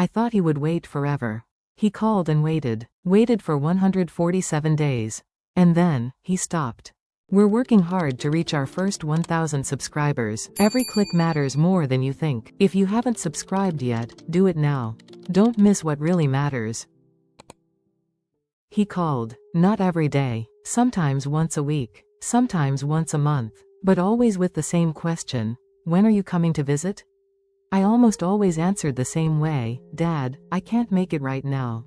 I thought he would wait forever. He called and waited for 147 days. And then, he stopped. We're working hard to reach our first 1,000 subscribers. Every click matters more than you think. If you haven't subscribed yet, do it now. Don't miss what really matters. He called. Not every day. Sometimes once a week. Sometimes once a month. But always with the same question. When are you coming to visit? I almost always answered the same way. Dad, I can't make it right now.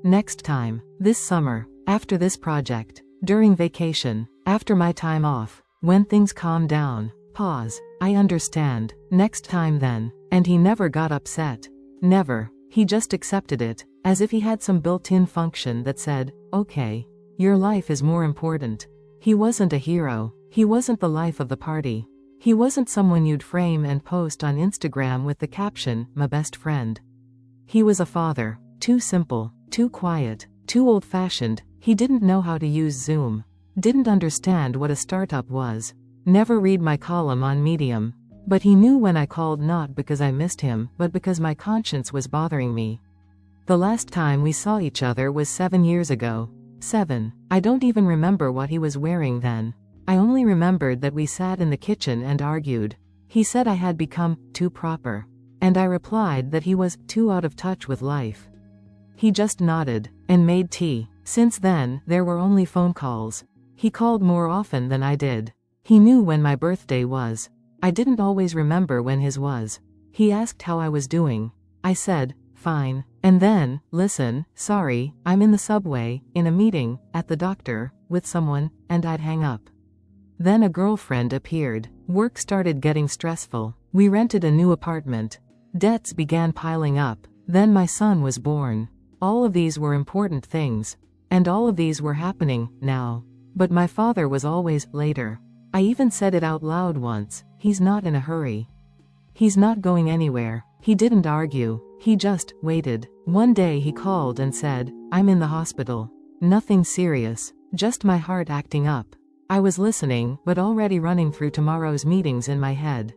Next time. This summer. After this project. During vacation. After my time off. When things calm down. Pause. I understand. Next time then. And he never got upset. Never. He just accepted it, as if he had some built-in function that said, okay. Your life is more important. He wasn't a hero. He wasn't the life of the party. He wasn't someone you'd frame and post on Instagram with the caption, my best friend. He was a father. Too simple. Too quiet. Too old-fashioned. He didn't know how to use Zoom. Didn't understand what a startup was. Never read my column on Medium. But he knew when I called not because I missed him, but because my conscience was bothering me. The last time we saw each other was 7 years ago. 7. I don't even remember what he was wearing then. I only remembered that we sat in the kitchen and argued. He said I had become too proper. And I replied that he was too out of touch with life. He just nodded and made tea. Since then, there were only phone calls. He called more often than I did. He knew when my birthday was. I didn't always remember when his was. He asked how I was doing. I said, fine. And then, listen, sorry, I'm in the subway, in a meeting, at the doctor, with someone, and I'd hang up. Then a girlfriend appeared. Work started getting stressful. We rented a new apartment. Debts began piling up. Then my son was born. All of these were important things. And all of these were happening, now. But my father was always, later. I even said it out loud once, he's not in a hurry. He's not going anywhere. He didn't argue. He just waited. One day he called and said, I'm in the hospital. Nothing serious. Just my heart acting up. I was listening, but already running through tomorrow's meetings in my head.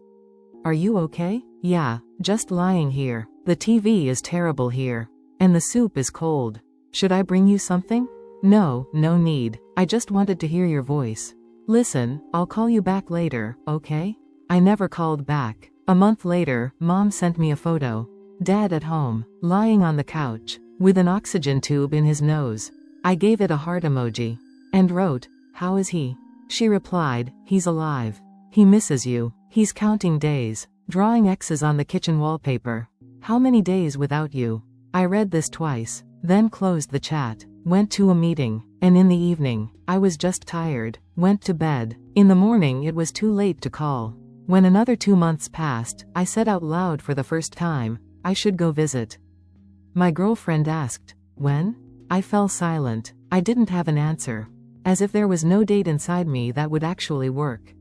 Are you okay? Yeah, just lying here. The TV is terrible here. And the soup is cold. Should I bring you something? No, no need. I just wanted to hear your voice. Listen, I'll call you back later, okay? I never called back. A month later, Mom sent me a photo. Dad at home, lying on the couch, with an oxygen tube in his nose. I gave it a heart emoji. And wrote, how is he? She replied, he's alive. He misses you. He's counting days, drawing X's on the kitchen wallpaper. How many days without you? I read this twice, then closed the chat, went to a meeting, and in the evening, I was just tired, went to bed. In the morning it was too late to call. When another 2 months passed, I said out loud for the first time, I should go visit. My girlfriend asked, when? I fell silent. I didn't have an answer. As if there was no date inside me that would actually work.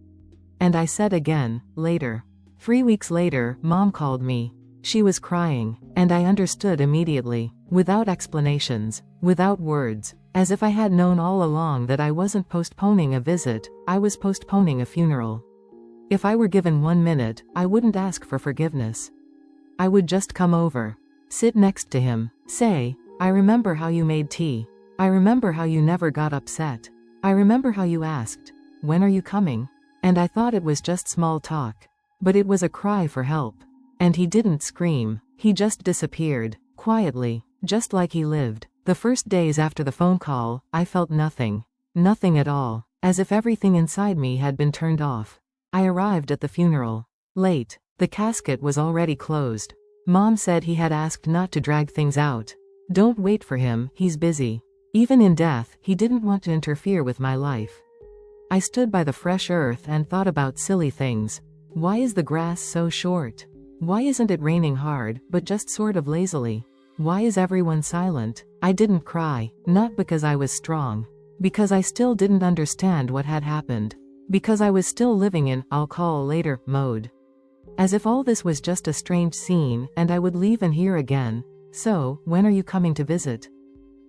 And I said again, later. 3 weeks later, Mom called me. She was crying, and I understood immediately, without explanations, without words, as if I had known all along that I wasn't postponing a visit, I was postponing a funeral. If I were given 1 minute, I wouldn't ask for forgiveness. I would just come over, sit next to him, say, I remember how you made tea. I remember how you never got upset. I remember how you asked, when are you coming? And I thought it was just small talk. But it was a cry for help. And he didn't scream. He just disappeared, quietly, just like he lived. The first days after the phone call, I felt nothing. Nothing at all. As if everything inside me had been turned off. I arrived at the funeral. Late. The casket was already closed. Mom said he had asked not to drag things out. Don't wait for him, he's busy. Even in death, he didn't want to interfere with my life. I stood by the fresh earth and thought about silly things. Why is the grass so short? Why isn't it raining hard, but just sort of lazily? Why is everyone silent? I didn't cry, not because I was strong. Because I still didn't understand what had happened. Because I was still living in I'll call later mode. As if all this was just a strange scene and I would leave and hear again. So, when are you coming to visit?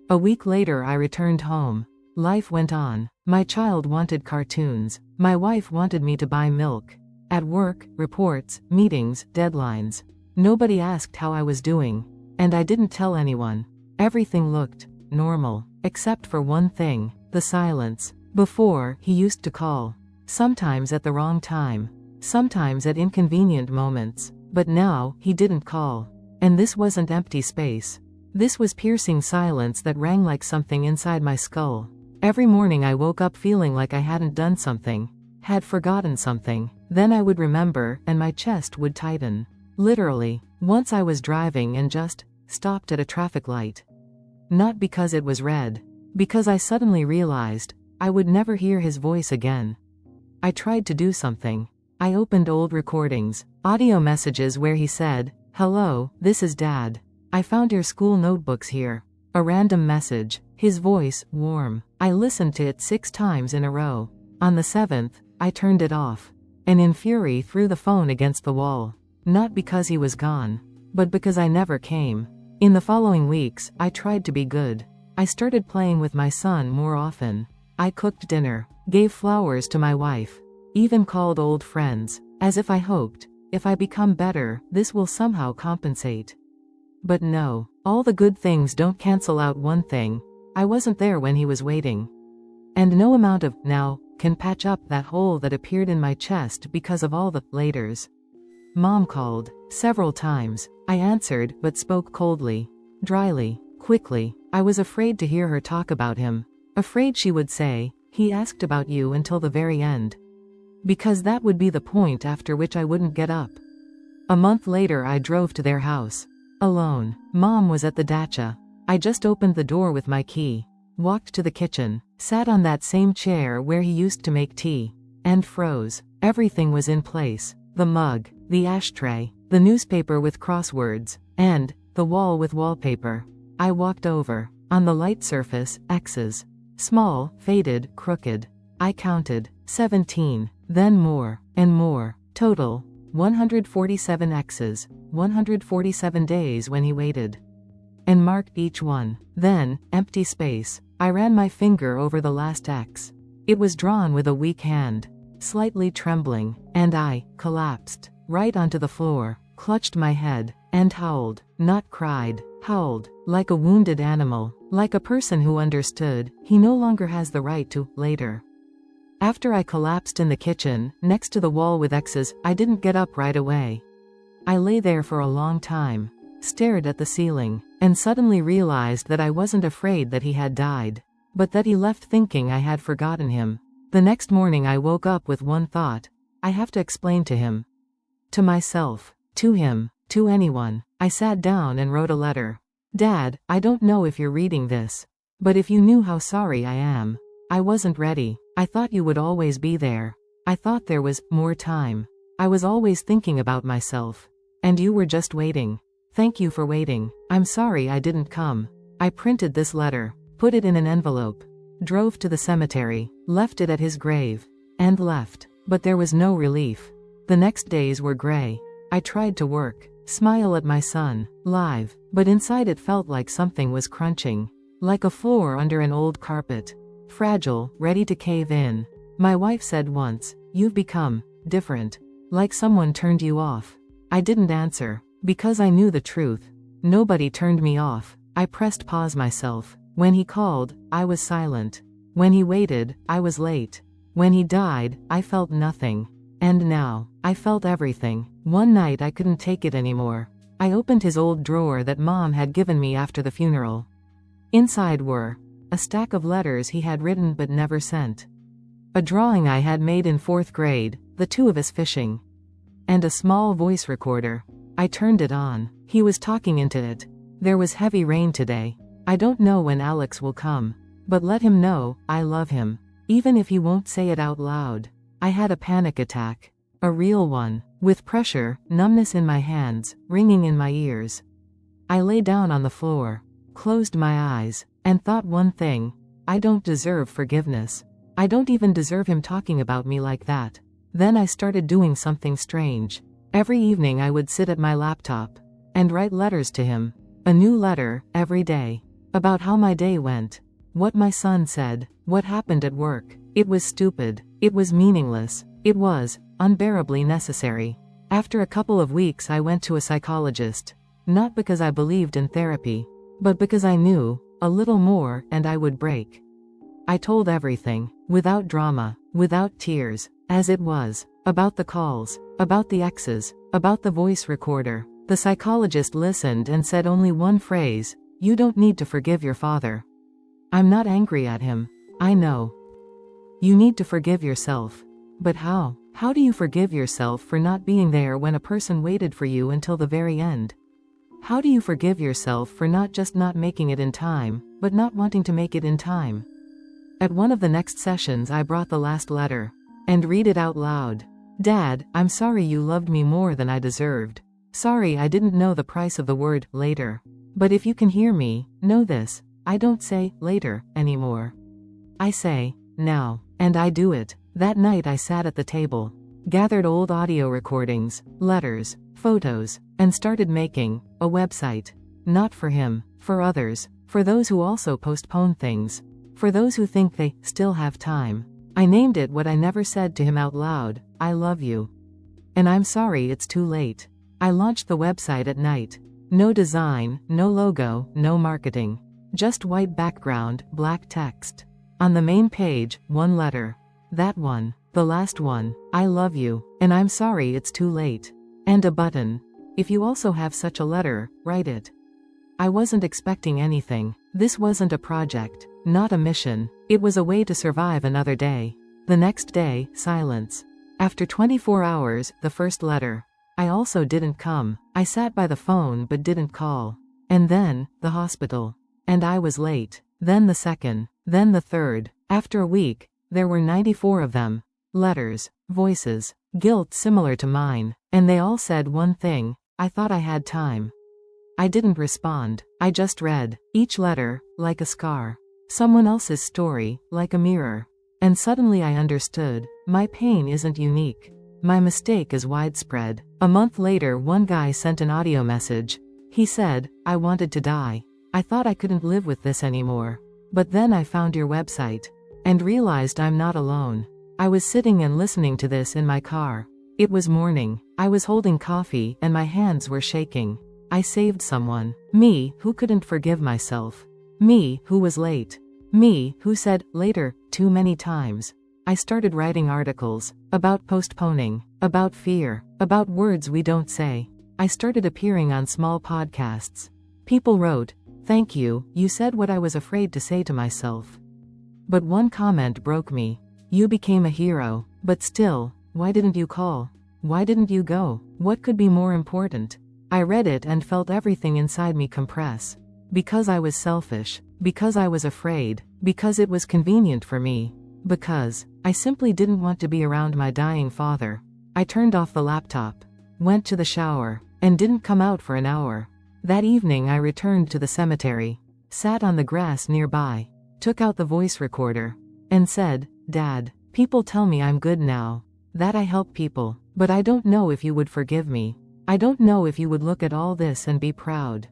A week later I returned home. Life went on. My child wanted cartoons. My wife wanted me to buy milk. At work, reports, meetings, deadlines. Nobody asked how I was doing. And I didn't tell anyone. Everything looked normal, except for one thing, the silence. Before, he used to call. Sometimes at the wrong time. Sometimes at inconvenient moments. But now, he didn't call. And this wasn't empty space. This was piercing silence that rang like something inside my skull. Every morning I woke up feeling like I hadn't done something, had forgotten something. Then I would remember, and my chest would tighten. Literally. Once I was driving and just stopped at a traffic light. Not because it was red. Because I suddenly realized I would never hear his voice again. I tried to do something. I opened old recordings, audio messages where he said, "Hello, this is Dad. I found your school notebooks here." A random message, his voice, warm. I listened to it 6 times in a row. On the 7th, I turned it off. And in fury threw the phone against the wall. Not because he was gone, but because I never came. In the following weeks, I tried to be good. I started playing with my son more often. I cooked dinner, gave flowers to my wife, even called old friends, as if I hoped, if I become better, this will somehow compensate. But no, all the good things don't cancel out one thing. I wasn't there when he was waiting. And no amount of now can patch up that hole that appeared in my chest because of all the laters. Mom called several times. I answered, but spoke coldly, dryly, quickly. I was afraid to hear her talk about him. Afraid she would say, "He asked about you," until the very end. Because that would be the point after which I wouldn't get up. A month later I drove to their house. Alone. Mom was at the dacha. I just opened the door with my key, walked to the kitchen, sat on that same chair where he used to make tea, and froze. Everything was in place. The mug, the ashtray, the newspaper with crosswords, and the wall with wallpaper. I walked over. On the light surface, X's. Small, faded, crooked. I counted 17, then more, and more. Total, 147 X's, 147 days when he waited. And marked each one. Then, empty space. I ran my finger over the last X. It was drawn with a weak hand, slightly trembling, and I collapsed right onto the floor, clutched my head, and howled. Not cried, howled, like a wounded animal, like a person who understood he no longer has the right to, later. After I collapsed in the kitchen, next to the wall with X's, I didn't get up right away. I lay there for a long time, stared at the ceiling, and suddenly realized that I wasn't afraid that he had died, but that he left thinking I had forgotten him. The next morning I woke up with one thought: I have to explain to him. To myself. To him. To anyone. I sat down and wrote a letter. "Dad, I don't know if you're reading this, but if you knew how sorry I am. I wasn't ready. I thought you would always be there. I thought there was more time. I was always thinking about myself. And you were just waiting. Thank you for waiting. I'm sorry I didn't come." I printed this letter, put it in an envelope, drove to the cemetery, left it at his grave, and left. But there was no relief. The next days were gray. I tried to work, smile at my son, live, but inside it felt like something was crunching, like a floor under an old carpet. Fragile, ready to cave in. My wife said once, "You've become different. Like someone turned you off." I didn't answer, because I knew the truth. Nobody turned me off. I pressed pause myself. When he called, I was silent. When he waited, I was late. When he died, I felt nothing. And now, I felt everything. One night I couldn't take it anymore. I opened his old drawer that Mom had given me after the funeral. Inside were a stack of letters he had written but never sent, a drawing I had made in 4th grade, the two of us fishing, and a small voice recorder. I turned it on. He was talking into it. "There was heavy rain today. I don't know when Alex will come, but let him know I love him, even if he won't say it out loud." I had a panic attack. A real one. With pressure, numbness in my hands, ringing in my ears. I lay down on the floor, closed my eyes, and thought one thing: I don't deserve forgiveness. I don't even deserve him talking about me like that. Then I started doing something strange. Every evening I would sit at my laptop and write letters to him. A new letter, every day. About how my day went. What my son said. What happened at work. It was stupid. It was meaningless. It was unbearably necessary. After a couple of weeks I went to a psychologist. Not because I believed in therapy, but because I knew a little more and I would break. I told everything, without drama, without tears, as it was, about the calls, about the exes, about the voice recorder. The psychologist listened and said only one phrase: "You don't need to forgive your father." I'm not angry at him. I know. You need to forgive yourself. But how? How do you forgive yourself for not being there when a person waited for you until the very end? How do you forgive yourself for not just not making it in time, but not wanting to make it in time? At one of the next sessions I brought the last letter and read it out loud. "Dad, I'm sorry you loved me more than I deserved. Sorry I didn't know the price of the word later. But if you can hear me, know this: I don't say later anymore. I say now. And I do it." That night I sat at the table, gathered old audio recordings, letters, photos, and started making a website. Not for him, for others, for those who also postpone things, for those who think they still have time. I named it what I never said to him out loud: I love you. And I'm sorry it's too late. I launched the website at night. No design, no logo, no marketing. Just white background, black text. On the main page, one letter. That one. The last one. I love you. And I'm sorry it's too late. And a button. If you also have such a letter, write it. I wasn't expecting anything. This wasn't a project. Not a mission. It was a way to survive another day. The next day, silence. After 24 hours, the first letter. I also didn't come. I sat by the phone but didn't call. And then, the hospital. And I was late. Then the second. Then the third. After a week, there were 94 of them. Letters, voices, guilt similar to mine. And they all said one thing: I thought I had time. I didn't respond. I just read. Each letter, like a scar. Someone else's story, like a mirror. And suddenly I understood. My pain isn't unique. My mistake is widespread. A month later one guy sent an audio message. He said, "I wanted to die. I thought I couldn't live with this anymore. But then I found your website. And realized I'm not alone." I was sitting and listening to this in my car. It was morning. I was holding coffee and my hands were shaking. I saved someone. Me, who couldn't forgive myself. Me, who was late. Me, who said later too many times. I started writing articles about postponing, about fear, about words we don't say. I started appearing on small podcasts. People wrote, "Thank you, you said what I was afraid to say to myself." But one comment broke me. "You became a hero. But still, why didn't you call? Why didn't you go? What could be more important?" I read it and felt everything inside me compress. Because I was selfish. Because I was afraid. Because it was convenient for me. Because I simply didn't want to be around my dying father. I turned off the laptop, went to the shower, and didn't come out for an hour. That evening I returned to the cemetery, sat on the grass nearby, took out the voice recorder, and said, "Dad, people tell me I'm good now, that I help people, but I don't know if you would forgive me. I don't know if you would look at all this and be proud.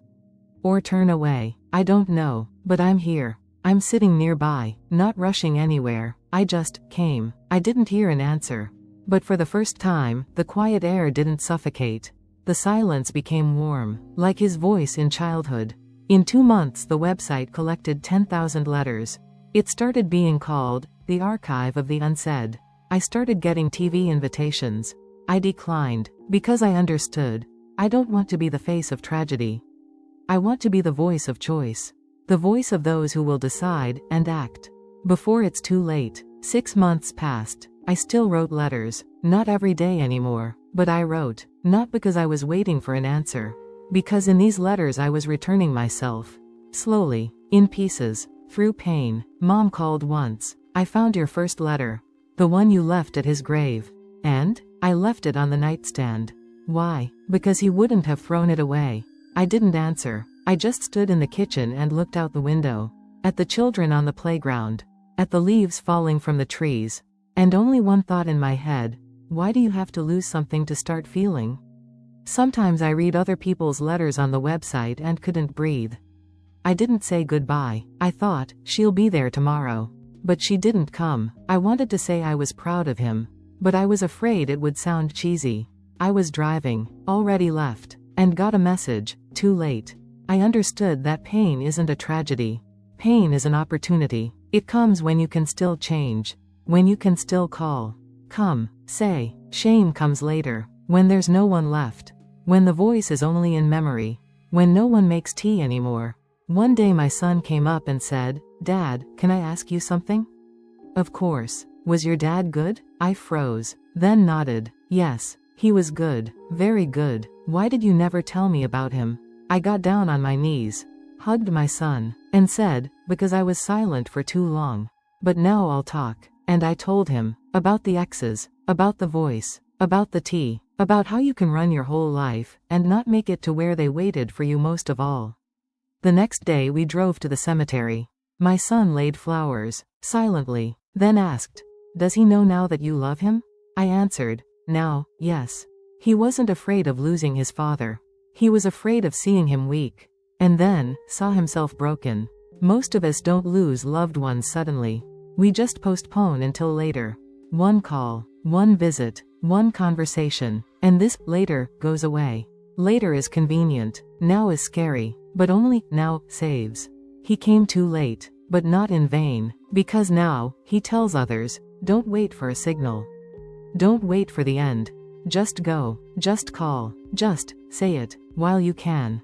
Or turn away. I don't know, but I'm here. I'm sitting nearby, not rushing anywhere. I just came." I didn't hear an answer. But for the first time, the quiet air didn't suffocate. The silence became warm, like his voice in childhood. In 2 months the website collected 10,000 letters. It started being called the Archive of the Unsaid. I started getting TV invitations. I declined, because I understood. I don't want to be the face of tragedy. I want to be the voice of choice. The voice of those who will decide and act before it's too late. 6 months passed. I still wrote letters. Not every day anymore, but I wrote. Not because I was waiting for an answer. Because in these letters I was returning myself. Slowly, in pieces, through pain. Mom called once. "I found your first letter. The one you left at his grave." And I left it on the nightstand. Why? Because he wouldn't have thrown it away. I didn't answer. I just stood in the kitchen and looked out the window. At the children on the playground. At the leaves falling from the trees. And only one thought in my head. Why do you have to lose something to start feeling? Sometimes I read other people's letters on the website and couldn't breathe. I didn't say goodbye. I thought, she'll be there tomorrow. But she didn't come. I wanted to say I was proud of him. But I was afraid it would sound cheesy. I was driving, already left, and got a message. Too late. I understood that pain isn't a tragedy. Pain is an opportunity. It comes when you can still change. When you can still call. Come, say. Shame comes later. When there's no one left. When the voice is only in memory. When no one makes tea anymore. One day my son came up and said, "Dad, can I ask you something?" Of course. Was your dad good? I froze. Then nodded. Yes, he was good. Very good. Why did you never tell me about him? I got down on my knees, hugged my son, and said, because I was silent for too long. But now I'll talk. And I told him, about the exes, about the voice, about the tea, about how you can run your whole life, and not make it to where they waited for you most of all. The next day we drove to the cemetery. My son laid flowers, silently, then asked, "Does he know now that you love him?" I answered, "Now, yes." He wasn't afraid of losing his father. He was afraid of seeing him weak. And then, saw himself broken. Most of us don't lose loved ones suddenly. We just postpone until later. One call, one visit, one conversation, and this later goes away. Later is convenient, now is scary, but only now saves. He came too late, but not in vain, because now, he tells others, don't wait for a signal. Don't wait for the end. Just go, just call, just say it, while you can.